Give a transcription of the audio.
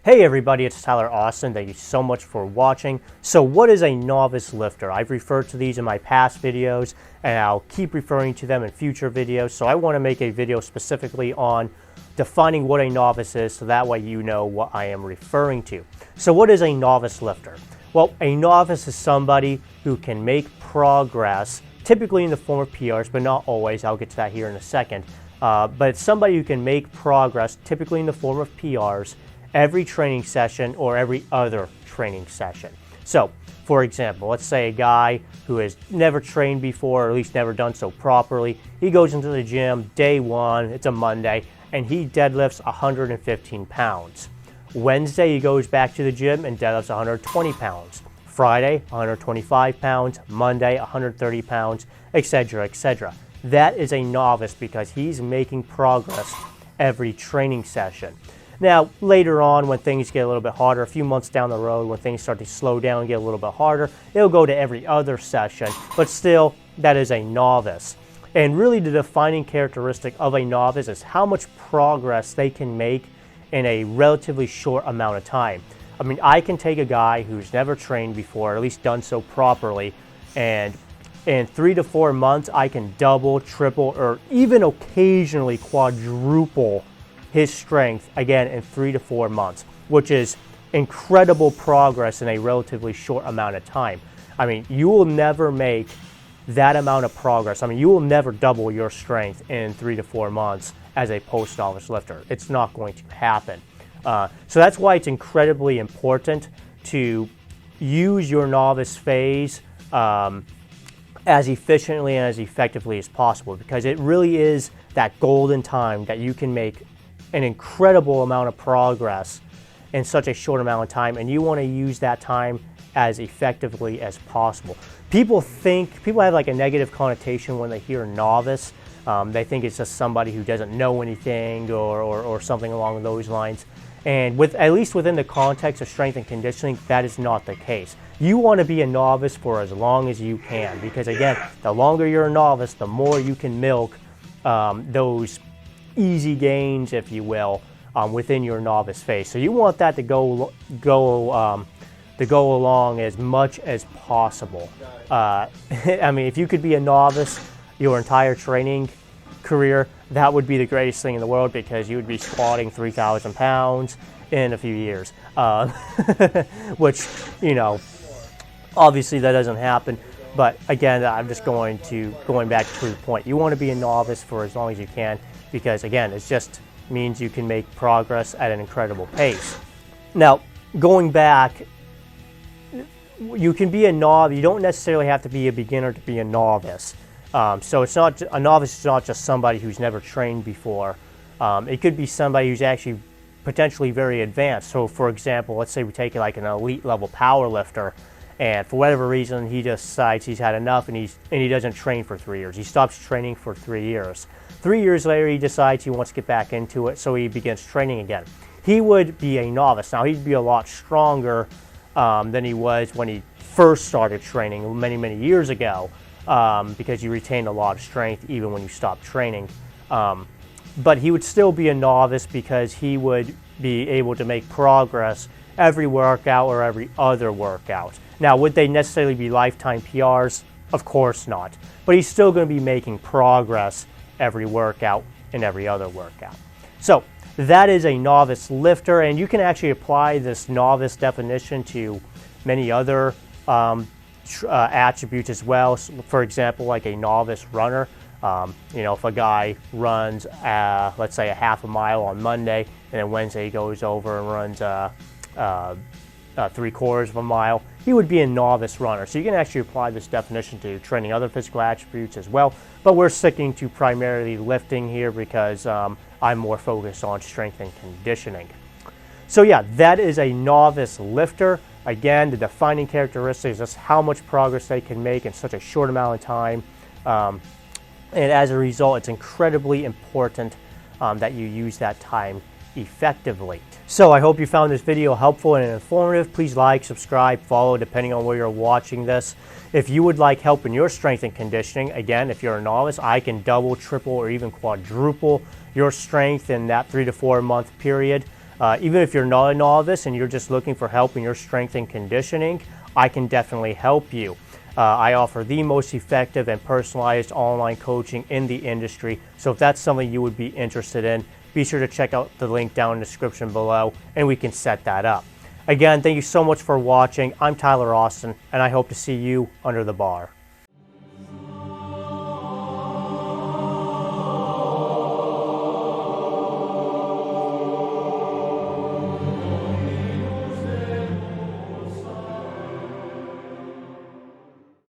Hey everybody, it's Tyler Austin. Thank you so much for watching. So what is a novice lifter? I've referred to these in my past videos and I'll keep referring to them in future videos. So I want to make a video specifically on defining what a novice is so that way you know what I am referring to. So what is a novice lifter? Well, a novice is somebody who can make progress, typically in the form of PRs, but not always. I'll get to that here in a second. But it's somebody who can make progress, typically in the form of PRs, every training session or every other training session. So, for example, let's say a guy who has never trained before, or at least never done so properly, he goes into the gym day one, it's a Monday, and he deadlifts 115 pounds. Wednesday, he goes back to the gym and deadlifts 120 pounds. Friday, 125 pounds, Monday, 130 pounds, etc., etc. That is a novice because he's making progress every training session. Now, later on, when things get a little bit harder, a few months down the road, when things start to slow down and get a little bit harder, it'll go to every other session, but still, that is a novice. And really, the defining characteristic of a novice is how much progress they can make in a relatively short amount of time. I mean, I can take a guy who's never trained before, or at least done so properly, and in 3 to 4 months, I can double, triple, or even occasionally quadruple his strength, again, in 3 to 4 months, which is incredible progress in a relatively short amount of time. I mean, you will never make that amount of progress. I mean, you will never double your strength in 3 to 4 months as a post-novice lifter. It's not going to happen. So that's why it's incredibly important to use your novice phase as efficiently and as effectively as possible, because it really is that golden time that you can make an incredible amount of progress in such a short amount of time, and you want to use that time as effectively as possible. People have like a negative connotation when they hear novice. They think it's just somebody who doesn't know anything or something along those lines. And at least within the context of strength and conditioning, that is not the case. You want to be a novice for as long as you can, because again, the longer you're a novice, the more you can milk those easy gains, if you will, within your novice phase. So you want that to go along as much as possible. I mean, if you could be a novice your entire training career, that would be the greatest thing in the world, because you would be squatting 3,000 pounds in a few years, which, you know, obviously that doesn't happen. But again, I'm just going back to the point. You want to be a novice for as long as you can, because again, it just means you can make progress at an incredible pace. Now, going back, you can be a novice. You don't necessarily have to be a beginner to be a novice. So it's not, a novice is not just somebody who's never trained before. It could be somebody who's actually potentially very advanced. So for example, let's say we take like an elite level power lifter, and for whatever reason, he just decides he's had enough and he doesn't train for 3 years. He stops training for 3 years. 3 years later, he decides he wants to get back into it, so he begins training again. He would be a novice. Now, he'd be a lot stronger than he was when he first started training many, many years ago, because you retain a lot of strength even when you stop training. But he would still be a novice because he would be able to make progress every workout or every other workout. Now, would they necessarily be lifetime PRs? Of course not. But he's still going to be making progress every workout and every other workout. So that is a novice lifter, and you can actually apply this novice definition to many other attributes as well. So for example, like a novice runner. You know, if a guy runs, let's say, a half a mile on Monday, and then Wednesday he goes over and runs 3/4 of a mile, he would be a novice runner. So you can actually apply this definition to training other physical attributes as well, but we're sticking to primarily lifting here because I'm more focused on strength and conditioning. So yeah, that is a novice lifter. Again, the defining characteristic is just how much progress they can make in such a short amount of time. And as a result, it's incredibly important that you use that time effectively. So I hope you found this video helpful and informative. Please like, subscribe, follow, depending on where you're watching this. If you would like help in your strength and conditioning, again, if you're a novice, I can double, triple, or even quadruple your strength in that 3 to 4 month period. Even if you're not a novice and you're just looking for help in your strength and conditioning, I can definitely help you. I offer the most effective and personalized online coaching in the industry. So if that's something you would be interested in, be sure to check out the link down in the description below and we can set that up. Again, thank you so much for watching. I'm Tyler Austin and I hope to see you under the bar.